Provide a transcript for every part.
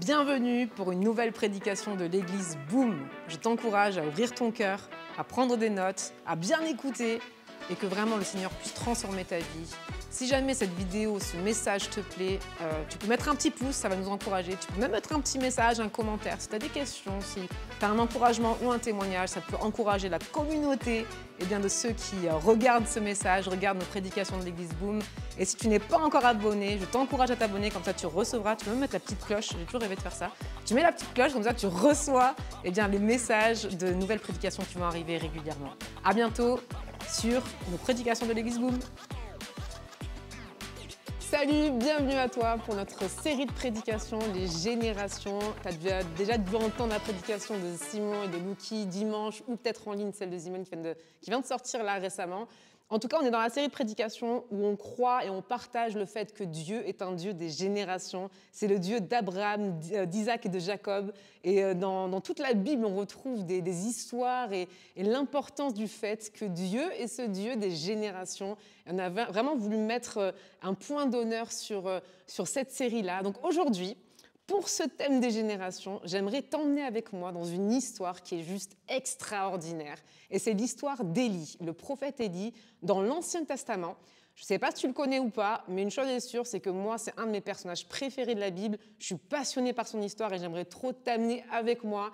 Bienvenue pour une nouvelle prédication de l'église Boom. Je t'encourage à ouvrir ton cœur, à prendre des notes, à bien écouter et que vraiment le Seigneur puisse transformer ta vie. Si jamais cette vidéo, ce message te plaît, tu peux mettre un petit pouce, ça va nous encourager. Tu peux même mettre un petit message, un commentaire. Si tu as des questions, si tu as un encouragement ou un témoignage, ça peut encourager la communauté de ceux qui regardent ce message, regardent nos prédications de l'église Boom. Et si tu n'es pas encore abonné, je t'encourage à t'abonner, comme ça tu recevras. Tu peux même mettre la petite cloche, j'ai toujours rêvé de faire ça. Tu mets la petite cloche, comme ça tu reçois les messages de nouvelles prédications qui vont arriver régulièrement. À bientôt sur nos prédications de l'église Boom. Salut, bienvenue à toi pour notre série de prédications, les générations. Tu as déjà dû entendre la prédication de Simon et de Lucky dimanche, ou peut-être en ligne, celle de Simon qui vient de sortir là récemment. En tout cas, on est dans la série de prédications où on croit et on partage le fait que Dieu est un Dieu des générations. C'est le Dieu d'Abraham, d'Isaac et de Jacob. Et dans toute la Bible, on retrouve des histoires et l'importance du fait que Dieu est ce Dieu des générations. Et on a vraiment voulu mettre un point d'honneur sur cette série-là. Donc aujourd'hui, pour ce thème des générations, j'aimerais t'emmener avec moi dans une histoire qui est juste extraordinaire. Et c'est l'histoire d'Élie, le prophète Élie, dans l'Ancien Testament. Je ne sais pas si tu le connais ou pas, mais une chose est sûre, c'est que moi, c'est un de mes personnages préférés de la Bible. Je suis passionnée par son histoire et j'aimerais trop t'amener avec moi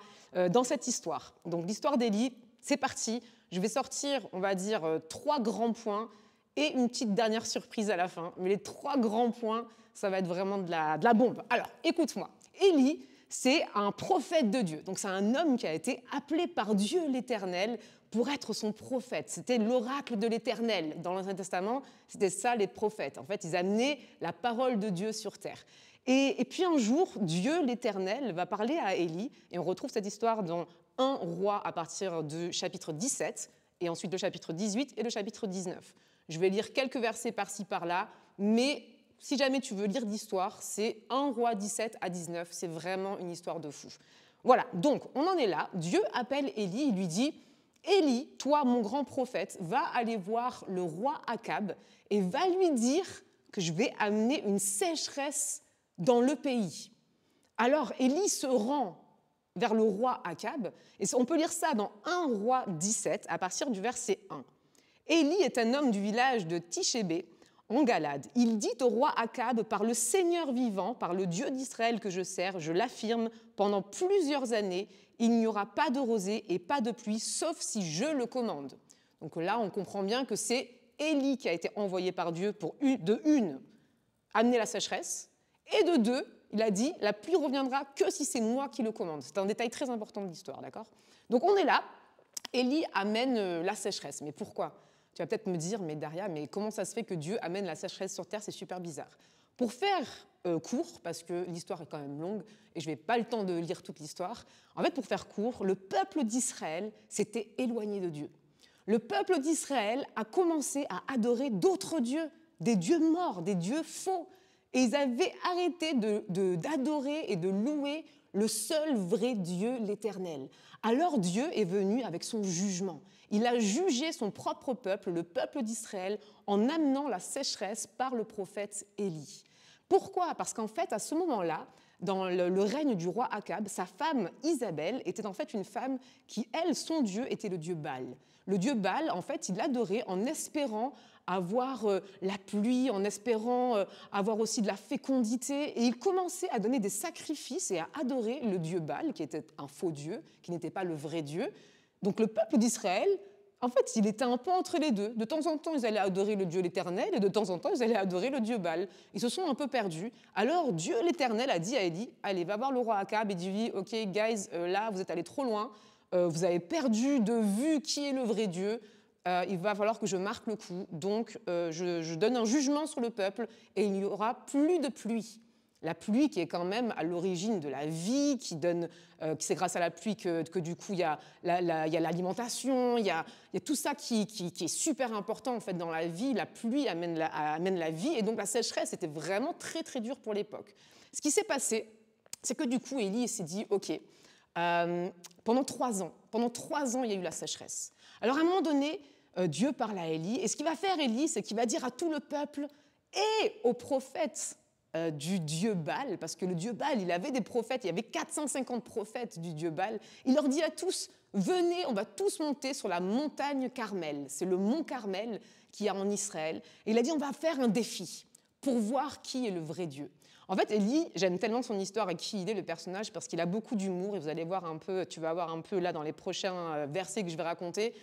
dans cette histoire. Donc l'histoire d'Élie, c'est parti. Je vais sortir, on va dire, 3 grands points et une petite dernière surprise à la fin. Mais les 3 grands points, ça va être vraiment de la bombe. Alors, écoute-moi. Élie, c'est un prophète de Dieu. Donc, c'est un homme qui a été appelé par Dieu l'Éternel pour être son prophète. C'était l'oracle de l'Éternel. Dans l'Ancien Testament, c'était ça les prophètes. En fait, ils amenaient la parole de Dieu sur terre. Et puis un jour, Dieu l'Éternel va parler à Élie, et on retrouve cette histoire dans 1 Roi à partir du chapitre 17, et ensuite le chapitre 18 et le chapitre 19. Je vais lire quelques versets par-ci, par-là, mais si jamais tu veux lire d'histoire, c'est 1 Roi 17 à 19. C'est vraiment une histoire de fou. Voilà, donc on en est là. Dieu appelle Élie, il lui dit « Élie, toi, mon grand prophète, va aller voir le roi Akab et va lui dire que je vais amener une sécheresse dans le pays. » Alors Élie se rend vers le roi Akab, et on peut lire ça dans 1 Roi 17 à partir du verset 1. Élie est un homme du village de Tichébé, en Galade. Il dit au roi Akab, par le Seigneur vivant, par le Dieu d'Israël que je sers, je l'affirme, pendant plusieurs années, il n'y aura pas de rosée et pas de pluie, sauf si je le commande. Donc là, on comprend bien que c'est Élie qui a été envoyé par Dieu pour, de une, amener la sécheresse, et de deux, il a dit, la pluie reviendra que si c'est moi qui le commande. C'est un détail très important de l'histoire, d'accord ? Donc on est là, Élie amène la sécheresse. Mais pourquoi ? Tu vas peut-être me dire, mais Daria, mais comment ça se fait que Dieu amène la sécheresse sur terre? C'est super bizarre. Pour faire court, parce que l'histoire est quand même longue, et je n'ai pas le temps de lire toute l'histoire, en fait, pour faire court, le peuple d'Israël s'était éloigné de Dieu. Le peuple d'Israël a commencé à adorer d'autres dieux, des dieux morts, des dieux faux. Et ils avaient arrêté d'adorer et de louer le seul vrai Dieu, l'Éternel. Alors Dieu est venu avec son jugement. Il a jugé son propre peuple, le peuple d'Israël, en amenant la sécheresse par le prophète Élie. Pourquoi ? Parce qu'en fait, à ce moment-là, dans le règne du roi Akab, sa femme Isabelle était en fait une femme qui, elle, son dieu, était le dieu Baal. Le dieu Baal, en fait, il l'adorait en espérant avoir la pluie, en espérant avoir aussi de la fécondité. Et il commençait à donner des sacrifices et à adorer le dieu Baal, qui était un faux dieu, qui n'était pas le vrai Dieu. Donc le peuple d'Israël, en fait, il était un peu entre les deux. De temps en temps, ils allaient adorer le Dieu l'Éternel, et de temps en temps, ils allaient adorer le Dieu Baal. Ils se sont un peu perdus. Alors Dieu l'Éternel a dit à Élie, allez, va voir le roi Akab et dis-lui, ok, guys, là, vous êtes allés trop loin, vous avez perdu de vue qui est le vrai Dieu, il va falloir que je marque le coup. Donc, je donne un jugement sur le peuple et il n'y aura plus de pluie. La pluie qui est quand même à l'origine de la vie, c'est grâce à la pluie que du coup il y a l'alimentation, il y a tout ça qui est super important en fait dans la vie. La pluie amène la vie, et donc la sécheresse était vraiment très très dure pour l'époque. Ce qui s'est passé, c'est que du coup Élie s'est dit ok, pendant 3 ans il y a eu la sécheresse. Alors à un moment donné, Dieu parle à Élie, et ce qu'il va faire Élie, c'est qu'il va dire à tout le peuple et aux prophètes du dieu Baal, parce que le dieu Baal, il avait des prophètes, il y avait 450 prophètes du dieu Baal. Il leur dit à tous, venez, on va tous monter sur la montagne Carmel. C'est le mont Carmel qui est en Israël. Et il a dit, on va faire un défi pour voir qui est le vrai Dieu. En fait, Élie, j'aime tellement son histoire et qui il est, le personnage, parce qu'il a beaucoup d'humour, et vous allez voir un peu, tu vas voir un peu là dans les prochains versets que je vais raconter,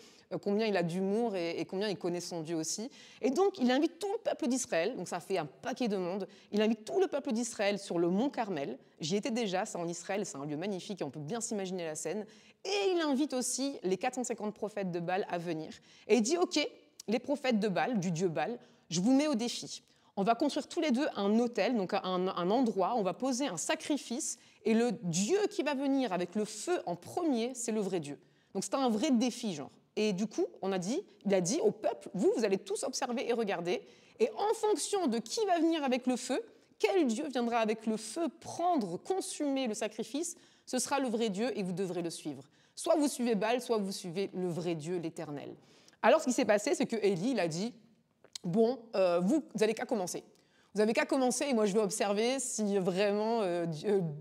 combien il a d'humour et combien il connaît son Dieu aussi. Et donc, il invite tout le peuple d'Israël, donc ça fait un paquet de monde, il invite tout le peuple d'Israël sur le mont Carmel. J'y étais déjà, c'est en Israël, c'est un lieu magnifique et on peut bien s'imaginer la scène. Et il invite aussi les 450 prophètes de Baal à venir. Et il dit, OK, les prophètes de Baal, du dieu Baal, je vous mets au défi. On va construire tous les deux un autel, donc un endroit, on va poser un sacrifice, et le Dieu qui va venir avec le feu en premier, c'est le vrai Dieu. Donc c'est un vrai défi, genre. Et du coup, il a dit au peuple, vous allez tous observer et regarder, et en fonction de qui va venir avec le feu, quel Dieu viendra avec le feu prendre, consumer le sacrifice, ce sera le vrai Dieu et vous devrez le suivre. Soit vous suivez Baal, soit vous suivez le vrai Dieu, l'Éternel. Alors ce qui s'est passé, c'est que Élie, il a dit, bon, vous n'avez qu'à commencer. Vous n'avez qu'à commencer et moi je vais observer si vraiment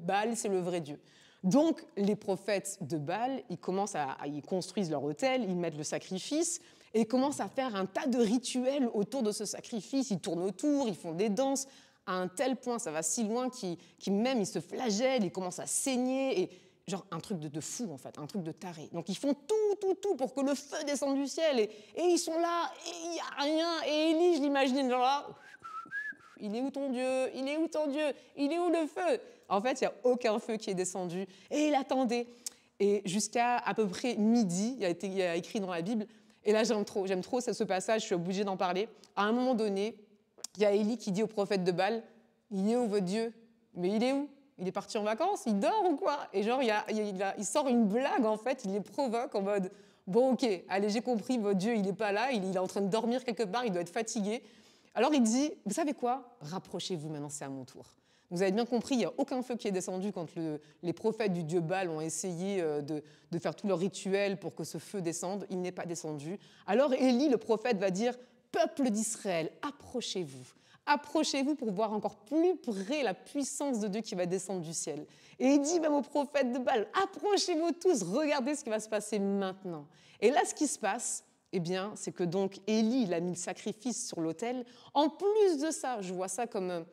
Baal, c'est le vrai Dieu. Donc les prophètes de Baal, ils construisent leur autel, ils mettent le sacrifice et ils commencent à faire un tas de rituels autour de ce sacrifice. Ils tournent autour, ils font des danses, à un tel point, ça va si loin qu'ils ils se flagellent, ils commencent à saigner, et genre un truc de fou en fait, un truc de taré. Donc ils font tout pour que le feu descende du ciel, et ils sont là, et il n'y a rien, et Élie, je l'imagine genre là, il est où ton Dieu? Il est où ton Dieu? Il est où le feu? En fait, il n'y a aucun feu qui est descendu, et il attendait. Et jusqu'à à peu près midi, il y a écrit dans la Bible, et là j'aime trop ce passage, je suis obligée d'en parler. À un moment donné, il y a Élie qui dit au prophète de Baal, il est où votre Dieu? Mais il est où? Il est parti en vacances? Il dort ou quoi? Et genre, il sort une blague, en fait, il les provoque en mode, bon, ok, allez, j'ai compris, votre Dieu, il n'est pas là, il est en train de dormir quelque part, il doit être fatigué. Alors il dit, vous savez quoi? Rapprochez-vous, maintenant c'est à mon tour. Vous avez bien compris, il n'y a aucun feu qui est descendu quand les prophètes du dieu Baal ont essayé de faire tout leur rituel pour que ce feu descende. Il n'est pas descendu. Alors Élie, le prophète, va dire, peuple d'Israël, approchez-vous. Approchez-vous pour voir encore plus près la puissance de Dieu qui va descendre du ciel. Et il dit même aux prophètes de Baal, approchez-vous tous, regardez ce qui va se passer maintenant. Et là, ce qui se passe, eh bien, c'est que donc Élie, il a mis le sacrifice sur l'autel. En plus de ça, je vois ça comme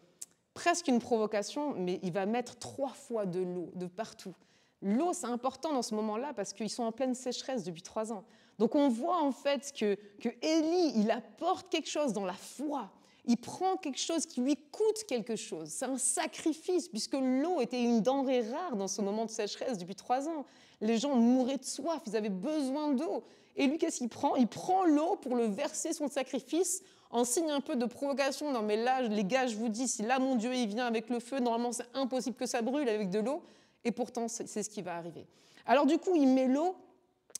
presque une provocation, mais il va mettre 3 fois de l'eau de partout. L'eau, c'est important dans ce moment-là parce qu'ils sont en pleine sécheresse depuis 3 ans. Donc on voit en fait que Élie, il apporte quelque chose dans la foi. Il prend quelque chose qui lui coûte quelque chose. C'est un sacrifice, puisque l'eau était une denrée rare dans ce moment de sécheresse depuis 3 ans. Les gens mouraient de soif, ils avaient besoin d'eau. Et lui, qu'est-ce qu'il prend? Il prend l'eau pour le verser sur le sacrifice, en signe un peu de provocation. Non mais là, les gars, je vous dis, si là, mon Dieu, il vient avec le feu, normalement, c'est impossible que ça brûle avec de l'eau. Et pourtant, c'est ce qui va arriver. Alors du coup, il met l'eau,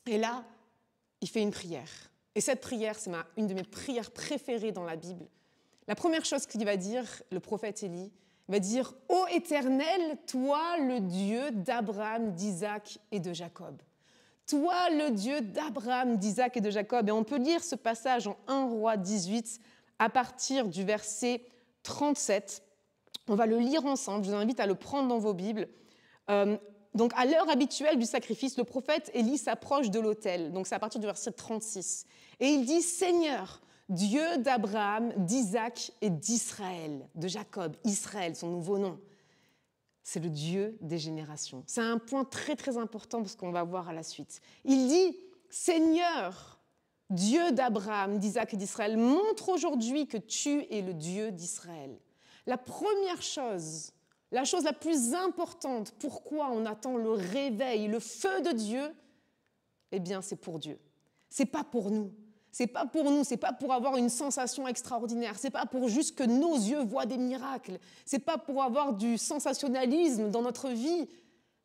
et là, il fait une prière. Et cette prière, c'est une de mes prières préférées dans la Bible. La première chose qu'il va dire, le prophète Élie, va dire « Ô Éternel, toi le Dieu d'Abraham, d'Isaac et de Jacob. » Toi le Dieu d'Abraham, d'Isaac et de Jacob. Et on peut lire ce passage en 1 Roi 18 à partir du verset 37. On va le lire ensemble, je vous invite à le prendre dans vos Bibles. Donc à l'heure habituelle du sacrifice, le prophète Élie s'approche de l'autel. Donc c'est à partir du verset 36. Et il dit « Seigneur, Dieu d'Abraham, d'Isaac et d'Israël, de Jacob, Israël, son nouveau nom. » C'est le Dieu des générations. C'est un point très très important parce qu'on va voir à la suite. Il dit « Seigneur, Dieu d'Abraham, d'Isaac et d'Israël, montre aujourd'hui que tu es le Dieu d'Israël. » La première chose, la chose la plus importante, pourquoi on attend le réveil, le feu de Dieu, eh bien c'est pour Dieu. C'est pas pour nous. C'est pas pour nous, c'est pas pour avoir une sensation extraordinaire, c'est pas pour juste que nos yeux voient des miracles, c'est pas pour avoir du sensationnalisme dans notre vie.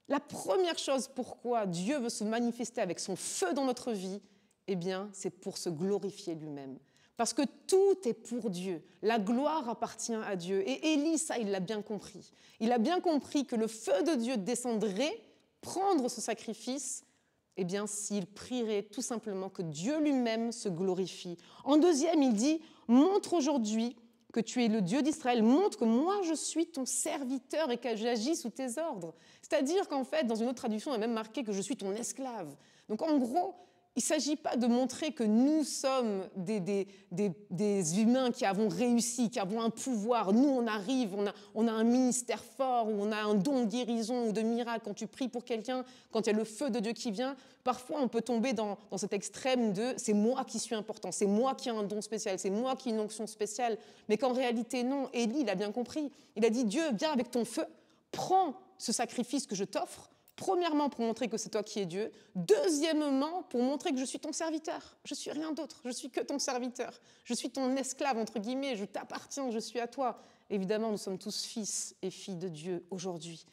La première chose pourquoi Dieu veut se manifester avec son feu dans notre vie, eh bien, c'est pour se glorifier lui-même. Parce que tout est pour Dieu. La gloire appartient à Dieu. Et Élie, ça, il l'a bien compris. Il a bien compris que le feu de Dieu descendrait, prendre ce sacrifice, eh bien, s'il prierait tout simplement que Dieu lui-même se glorifie. En deuxième, il dit « Montre aujourd'hui que tu es le Dieu d'Israël, montre que moi je suis ton serviteur et que j'agis sous tes ordres. C'est-à-dire qu'en fait, dans une autre traduction, il y a même marqué que je suis ton esclave. Donc en gros, il ne s'agit pas de montrer que nous sommes des humains qui avons réussi, qui avons un pouvoir. Nous, on arrive, on a un ministère fort, ou on a un don de guérison ou de miracle. Quand tu pries pour quelqu'un, quand il y a le feu de Dieu qui vient, parfois on peut tomber dans cet extrême de « c'est moi qui suis important, c'est moi qui ai un don spécial, c'est moi qui ai une onction spéciale ». Mais qu'en réalité, non. Élie, il a bien compris. Il a dit « Dieu, viens avec ton feu, prends ce sacrifice que je t'offre ». Premièrement, pour montrer que c'est toi qui es Dieu. Deuxièmement, pour montrer que je suis ton serviteur. Je suis rien d'autre, je suis que ton serviteur. Je suis ton esclave, entre guillemets, je t'appartiens, je suis à toi. Évidemment, nous sommes tous fils et filles de Dieu aujourd'hui.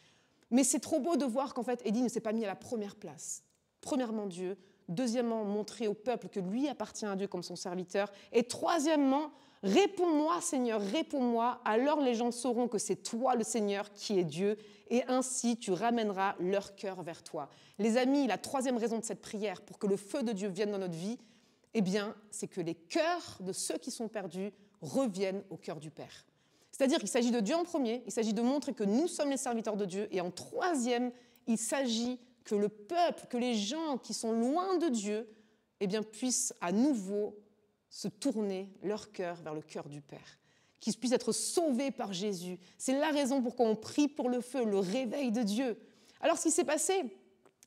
Mais c'est trop beau de voir qu'en fait, Élie ne s'est pas mis à la première place. Premièrement, Dieu. Deuxièmement, montrer au peuple que lui appartient à Dieu comme son serviteur. Et troisièmement, réponds-moi, Seigneur, réponds-moi. Alors les gens sauront que c'est toi, le Seigneur, qui est Dieu. Et ainsi, tu ramèneras leur cœur vers toi. Les amis, la troisième raison de cette prière pour que le feu de Dieu vienne dans notre vie, eh bien, c'est que les cœurs de ceux qui sont perdus reviennent au cœur du Père. C'est-à-dire qu'il s'agit de Dieu en premier, il s'agit de montrer que nous sommes les serviteurs de Dieu. Et en troisième, il s'agit que le peuple, que les gens qui sont loin de Dieu, eh bien, puissent à nouveau se tourner leur cœur vers le cœur du Père, qu'ils puissent être sauvés par Jésus. C'est la raison pourquoi on prie pour le feu, le réveil de Dieu. Alors, ce qui s'est passé,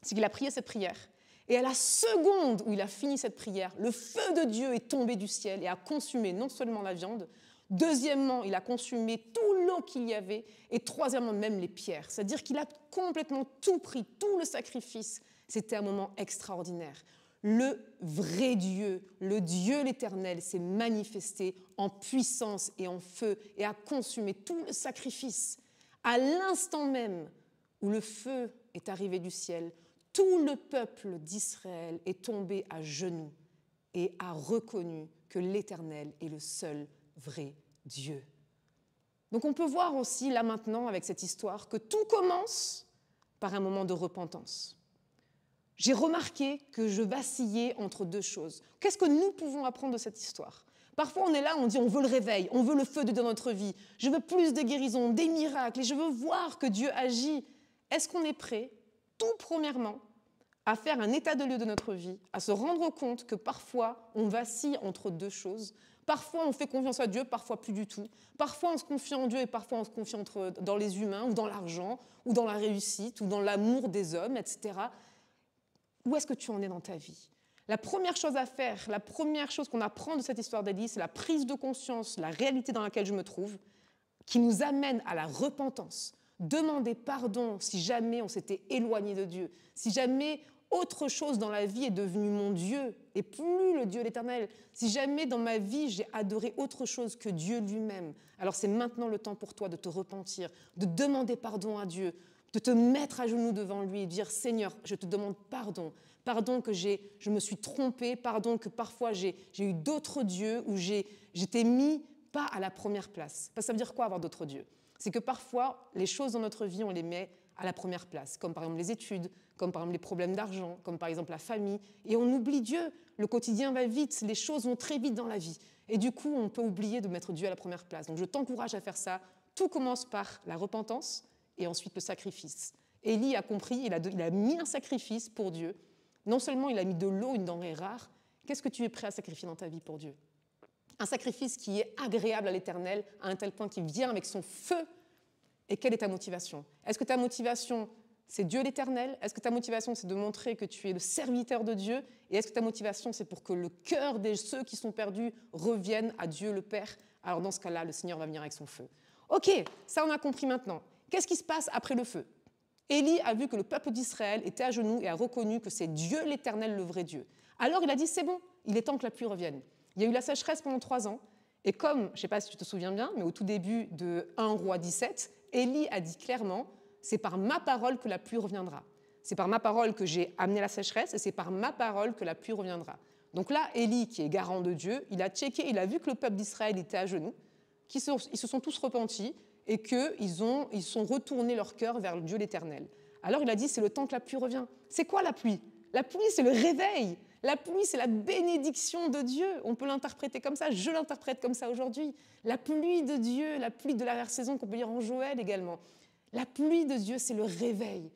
c'est qu'il a prié cette prière. Et à la seconde où il a fini cette prière, le feu de Dieu est tombé du ciel et a consumé non seulement la viande, deuxièmement, il a consumé tout l'eau qu'il y avait, et troisièmement, même les pierres. C'est-à-dire qu'il a complètement tout pris, tout le sacrifice. C'était un moment extraordinaire. Le vrai Dieu, le Dieu l'Éternel, s'est manifesté en puissance et en feu et a consumé tout le sacrifice. À l'instant même où le feu est arrivé du ciel, tout le peuple d'Israël est tombé à genoux et a reconnu que l'Éternel est le seul vrai Dieu. Donc on peut voir aussi là maintenant avec cette histoire que tout commence par un moment de repentance. J'ai remarqué que je vacillais entre deux choses. Qu'est-ce que nous pouvons apprendre de cette histoire ? Parfois, on est là, on dit on veut le réveil, on veut le feu de Dieu dans notre vie. Je veux plus de guérisons, des miracles, et je veux voir que Dieu agit. Est-ce qu'on est prêt, tout premièrement, à faire un état de lieu de notre vie, à se rendre compte que parfois, on vacille entre deux choses. Parfois, on fait confiance à Dieu, parfois plus du tout. Parfois, on se confie en Dieu et parfois, on se confie dans les humains, ou dans l'argent, ou dans la réussite, ou dans l'amour des hommes, etc. Où est-ce que tu en es dans ta vie ? La première chose à faire, la première chose qu'on apprend de cette histoire d'Élie, c'est la prise de conscience, la réalité dans laquelle je me trouve, qui nous amène à la repentance. Demander pardon si jamais on s'était éloigné de Dieu, si jamais autre chose dans la vie est devenu mon Dieu et plus le Dieu l'Éternel, si jamais dans ma vie j'ai adoré autre chose que Dieu lui-même, alors c'est maintenant le temps pour toi de te repentir, de demander pardon à Dieu, de te mettre à genoux devant lui et dire « Seigneur, je te demande pardon. Pardon que je me suis trompée, pardon que parfois j'ai eu d'autres dieux ou j'étais mis pas à la première place. » Parce que ça veut dire quoi avoir d'autres dieux ? C'est que parfois, les choses dans notre vie, on les met à la première place, comme par exemple les études, comme par exemple les problèmes d'argent, comme par exemple la famille. Et on oublie Dieu. Le quotidien va vite, les choses vont très vite dans la vie. Et du coup, on peut oublier de mettre Dieu à la première place. Donc je t'encourage à faire ça. Tout commence par la repentance et ensuite le sacrifice. Élie a compris, il a mis un sacrifice pour Dieu. Non seulement il a mis de l'eau, une denrée rare, qu'est-ce que tu es prêt à sacrifier dans ta vie pour Dieu ? Un sacrifice qui est agréable à l'Éternel, à un tel point qu'il vient avec son feu. Et quelle est ta motivation ? Est-ce que ta motivation, c'est Dieu l'Éternel ? Est-ce que ta motivation, c'est de montrer que tu es le serviteur de Dieu ? Et est-ce que ta motivation, c'est pour que le cœur de ceux qui sont perdus revienne à Dieu le Père ? Alors dans ce cas-là, le Seigneur va venir avec son feu. Ok, ça on a compris maintenant. Qu'est-ce qui se passe après le feu ? Élie a vu que le peuple d'Israël était à genoux et a reconnu que c'est Dieu l'Éternel, le vrai Dieu. Alors il a dit, c'est bon, il est temps que la pluie revienne. Il y a eu la sécheresse pendant 3 ans, et comme, je ne sais pas si tu te souviens bien, mais au tout début de 1 Roi 17, Élie a dit clairement, c'est par ma parole que la pluie reviendra. C'est par ma parole que j'ai amené la sécheresse, et c'est par ma parole que la pluie reviendra. Donc là, Élie, qui est garant de Dieu, il a checké, il a vu que le peuple d'Israël était à genoux, ils se sont tous repentis, et qu'ils sont retournés leur cœur vers le Dieu l'Éternel. Alors il a dit, c'est le temps que la pluie revient. C'est quoi la pluie ? La pluie, c'est le réveil. La pluie, c'est la bénédiction de Dieu. On peut l'interpréter comme ça, je l'interprète comme ça aujourd'hui. La pluie de Dieu, la pluie de l'arrière-saison qu'on peut lire en Joël également. La pluie de Dieu, c'est le réveil,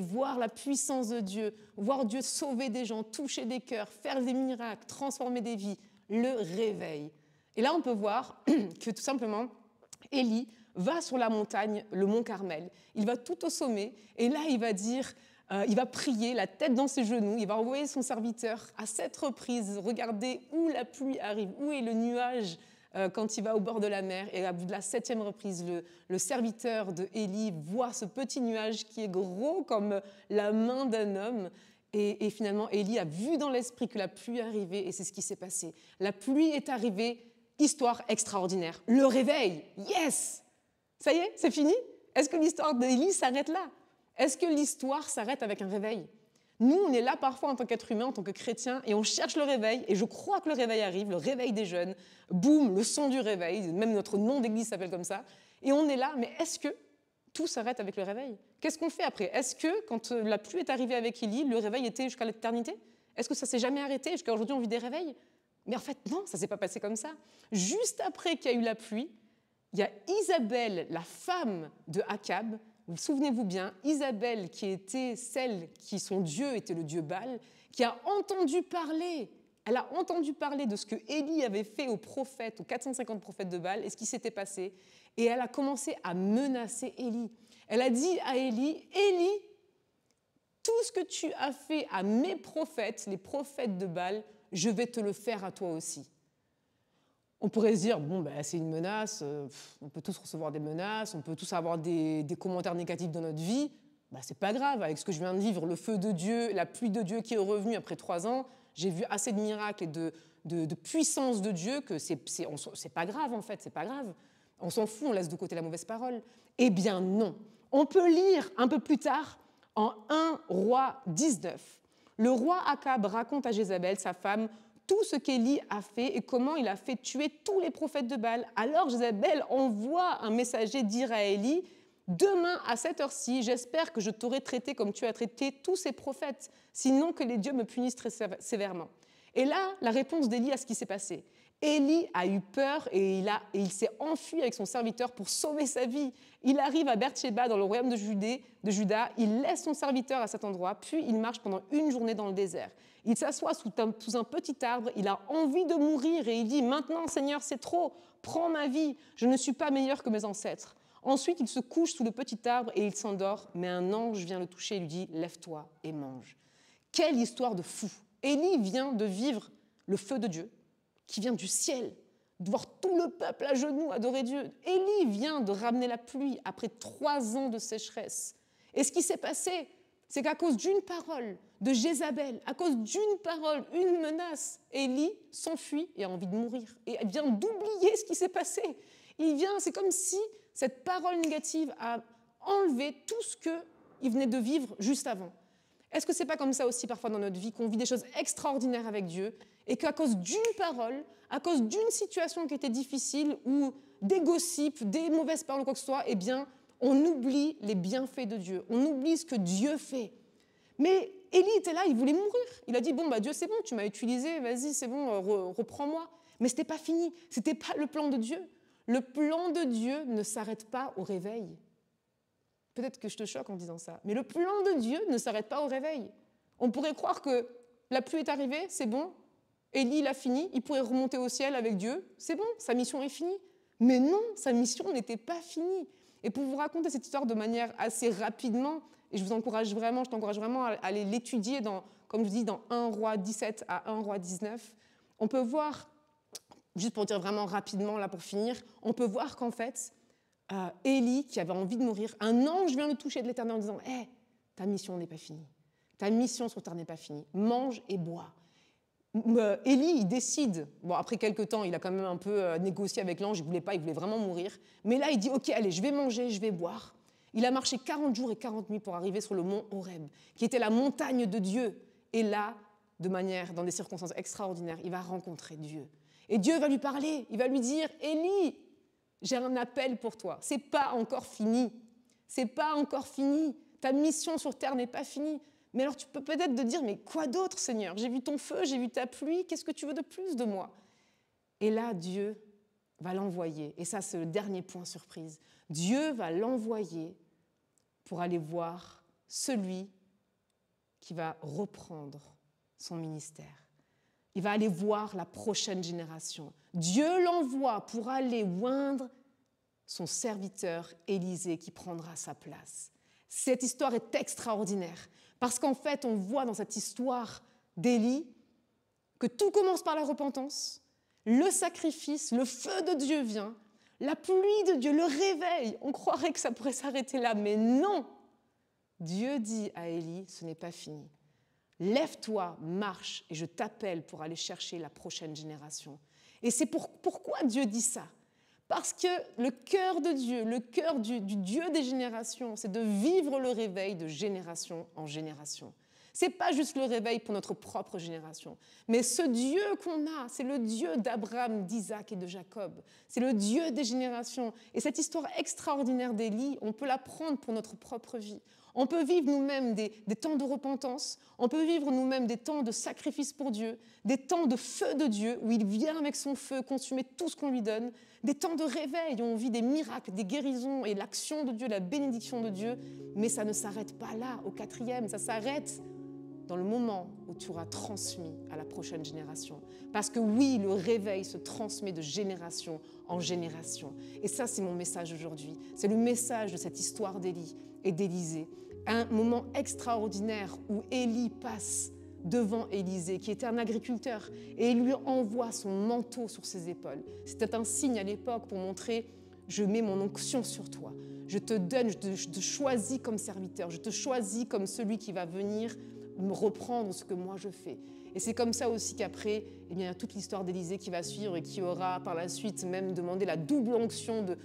voir la puissance de Dieu, voir Dieu sauver des gens, toucher des cœurs, faire des miracles, transformer des vies, le réveil. Et là, on peut voir que tout simplement, Élie va sur la montagne, le mont Carmel. Il va tout au sommet et là, il va dire... il va prier, la tête dans ses genoux, il va envoyer son serviteur à 7 reprises, regarder où la pluie arrive, où est le nuage quand il va au bord de la mer. Et à bout de la 7e reprise, le serviteur de Élie voit ce petit nuage qui est gros comme la main d'un homme. Et finalement, Élie a vu dans l'esprit que la pluie arrivait et c'est ce qui s'est passé. La pluie est arrivée, histoire extraordinaire. Le réveil, yes! Ça y est, c'est fini? Est-ce que l'histoire d'Élie s'arrête là? Est-ce que l'histoire s'arrête avec un réveil? Nous, on est là parfois en tant qu'être humain, en tant que chrétien, et on cherche le réveil, et je crois que le réveil arrive, le réveil des jeunes, boum, le son du réveil, même notre nom d'église s'appelle comme ça, et on est là, mais est-ce que tout s'arrête avec le réveil? Qu'est-ce qu'on fait après? Est-ce que, quand la pluie est arrivée avec Élie, le réveil était jusqu'à l'éternité? Est-ce que ça s'est jamais arrêté? Jusqu'à aujourd'hui, on vit des réveils? Mais en fait, non, ça ne s'est pas passé comme ça. Juste après qu'il y a eu la pluie, il y a Isabelle, la femme de Akab. Vous souvenez-vous bien, Isabelle, qui était celle qui son Dieu était le Dieu Baal, qui a entendu parler, elle a entendu parler de ce que Élie avait fait aux prophètes, aux 450 prophètes de Baal, et ce qui s'était passé, et elle a commencé à menacer Élie. Elle a dit à Élie, Élie, tout ce que tu as fait à mes prophètes, les prophètes de Baal, je vais te le faire à toi aussi. On pourrait se dire, bon, ben, c'est une menace, on peut tous recevoir des menaces, on peut tous avoir des commentaires négatifs dans notre vie. Ben, c'est pas grave, avec ce que je viens de vivre, le feu de Dieu, la pluie de Dieu qui est revenue après 3 ans, j'ai vu assez de miracles et de puissance de Dieu que c'est pas grave en fait, c'est pas grave. On s'en fout, on laisse de côté la mauvaise parole. Eh bien non. On peut lire un peu plus tard en 1 Roi 19. Le roi Akab raconte à Jézabel, sa femme, tout ce qu'Élie a fait et comment il a fait tuer tous les prophètes de Baal. Alors Jézabel envoie un messager dire à Élie, « Demain à cette heure-ci, j'espère que je t'aurai traité comme tu as traité tous ces prophètes, sinon que les dieux me punissent très sévèrement. » Et là, la réponse d'Élie à ce qui s'est passé. Élie a eu peur et il s'est enfui avec son serviteur pour sauver sa vie. Il arrive à Beersheba dans le royaume de Juda, il laisse son serviteur à cet endroit, puis il marche pendant 1 journée dans le désert. Il s'assoit sous un petit arbre, il a envie de mourir et il dit « Maintenant, Seigneur, c'est trop, prends ma vie, je ne suis pas meilleur que mes ancêtres. » Ensuite, il se couche sous le petit arbre et il s'endort, mais un ange vient le toucher et lui dit « Lève-toi et mange. » Quelle histoire de fou! Élie vient de vivre le feu de Dieu, qui vient du ciel, de voir tout le peuple à genoux adorer Dieu. Élie vient de ramener la pluie après 3 ans de sécheresse. Et ce qui s'est passé, c'est qu'à cause d'une parole de Jézabel, à cause d'une parole, une menace, Élie s'enfuit et a envie de mourir. Et elle vient d'oublier ce qui s'est passé. C'est comme si cette parole négative a enlevé tout ce qu'il venait de vivre juste avant. Est-ce que ce n'est pas comme ça aussi parfois dans notre vie, qu'on vit des choses extraordinaires avec Dieu et qu'à cause d'une parole, à cause d'une situation qui était difficile ou des gossips, des mauvaises paroles ou quoi que ce soit, eh bien, on oublie les bienfaits de Dieu, on oublie ce que Dieu fait. Mais Élie était là, il voulait mourir. Il a dit, bon, Dieu, c'est bon, tu m'as utilisé, vas-y, c'est bon, reprends-moi. Mais ce n'était pas fini, ce n'était pas le plan de Dieu. Le plan de Dieu ne s'arrête pas au réveil. Peut-être que je te choque en disant ça, mais le plan de Dieu ne s'arrête pas au réveil. On pourrait croire que la pluie est arrivée, c'est bon, Élie, il a fini, il pourrait remonter au ciel avec Dieu, c'est bon, sa mission est finie. Mais non, sa mission n'était pas finie. Et pour vous raconter cette histoire de manière assez rapidement, et je t'encourage vraiment à aller l'étudier, comme je dis, dans 1 Roi 17 à 1 Roi 19, on peut voir, juste pour dire vraiment rapidement, là pour finir, on peut voir qu'en fait, Élie, qui avait envie de mourir, un ange vient le toucher de l'Éternel en disant « Hé, ta mission n'est pas finie. Ta mission sur terre n'est pas finie. Mange et bois. » Élie, il décide, bon après quelques temps, il a quand même un peu négocié avec l'ange, il voulait vraiment mourir. Mais là, il dit « Ok, allez, je vais manger, je vais boire. » Il a marché 40 jours et 40 nuits pour arriver sur le mont Horeb, qui était la montagne de Dieu. Et là, dans des circonstances extraordinaires, il va rencontrer Dieu. Et Dieu va lui parler, il va lui dire « Élie, j'ai un appel pour toi. C'est pas encore fini. C'est pas encore fini. Ta mission sur terre n'est pas finie. Mais alors tu peux peut-être te dire, mais quoi d'autre, Seigneur? J'ai vu ton feu, j'ai vu ta pluie, qu'est-ce que tu veux de plus de moi? Et là, Dieu va l'envoyer. Et ça, c'est le dernier point surprise. Dieu va l'envoyer pour aller voir celui qui va reprendre son ministère. Il va aller voir la prochaine génération. Dieu l'envoie pour aller oindre son serviteur Élisée qui prendra sa place. Cette histoire est extraordinaire parce qu'en fait, on voit dans cette histoire d'Élie que tout commence par la repentance, le sacrifice, le feu de Dieu vient, la pluie de Dieu, le réveil. On croirait que ça pourrait s'arrêter là, mais non. Dieu dit à Élie, ce n'est pas fini. Lève-toi, marche, et je t'appelle pour aller chercher la prochaine génération. Et c'est pourquoi Dieu dit ça? Parce que le cœur de Dieu, le cœur du Dieu des générations, c'est de vivre le réveil de génération en génération. Ce n'est pas juste le réveil pour notre propre génération, mais ce Dieu qu'on a, c'est le Dieu d'Abraham, d'Isaac et de Jacob. C'est le Dieu des générations. Et cette histoire extraordinaire d'Élie, on peut la prendre pour notre propre vie. On peut vivre nous-mêmes des temps de repentance, on peut vivre nous-mêmes des temps de sacrifice pour Dieu, des temps de feu de Dieu, où il vient avec son feu consumer tout ce qu'on lui donne, des temps de réveil où on vit des miracles, des guérisons et l'action de Dieu, la bénédiction de Dieu, mais ça ne s'arrête pas là, au 4e, ça s'arrête dans le moment où tu auras transmis à la prochaine génération. Parce que oui, le réveil se transmet de génération en génération. Et ça, c'est mon message aujourd'hui. C'est le message de cette histoire d'Élie et d'Élisée. Un moment extraordinaire où Élie passe devant Élisée, qui était un agriculteur, et il lui envoie son manteau sur ses épaules. C'était un signe à l'époque pour montrer « je mets mon onction sur toi, je te donne, je te choisis comme serviteur, je te choisis comme celui qui va venir me reprendre ce que moi je fais ». Et c'est comme ça aussi qu'après, eh bien, il y a toute l'histoire d'Élisée qui va suivre et qui aura par la suite même demandé la double onction de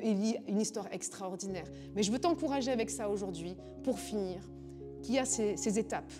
Élie, une histoire extraordinaire. Mais je veux t'encourager avec ça aujourd'hui, pour finir, qu'il y a ces étapes.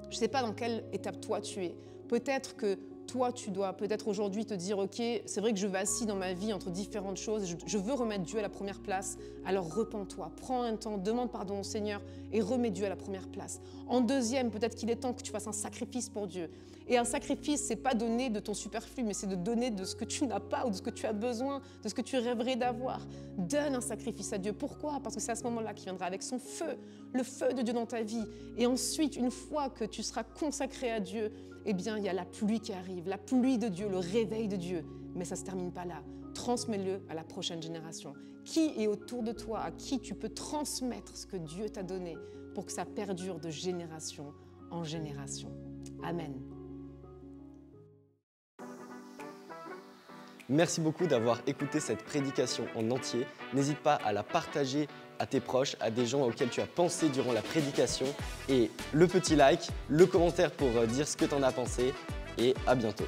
Je ne sais pas dans quelle étape toi tu es. Peut-être que toi, tu dois peut-être aujourd'hui te dire « Ok, c'est vrai que je vacille dans ma vie entre différentes choses, je veux remettre Dieu à la première place, alors repens-toi, prends un temps, demande pardon au Seigneur et remets Dieu à la première place. » En deuxième, peut-être qu'il est temps que tu fasses un sacrifice pour Dieu. Et un sacrifice, ce n'est pas donner de ton superflu, mais c'est de donner de ce que tu n'as pas ou de ce que tu as besoin, de ce que tu rêverais d'avoir. Donne un sacrifice à Dieu. Pourquoi? Parce que c'est à ce moment-là qu'il viendra avec son feu, le feu de Dieu dans ta vie. Et ensuite, une fois que tu seras consacré à Dieu, eh bien, il y a la pluie qui arrive, la pluie de Dieu, le réveil de Dieu. Mais ça ne se termine pas là. Transmets-le à la prochaine génération. Qui est autour de toi, à qui tu peux transmettre ce que Dieu t'a donné pour que ça perdure de génération en génération. Amen. Merci beaucoup d'avoir écouté cette prédication en entier. N'hésite pas à la partager à tes proches, à des gens auxquels tu as pensé durant la prédication. Et le petit like, le commentaire pour dire ce que tu en as pensé. Et à bientôt.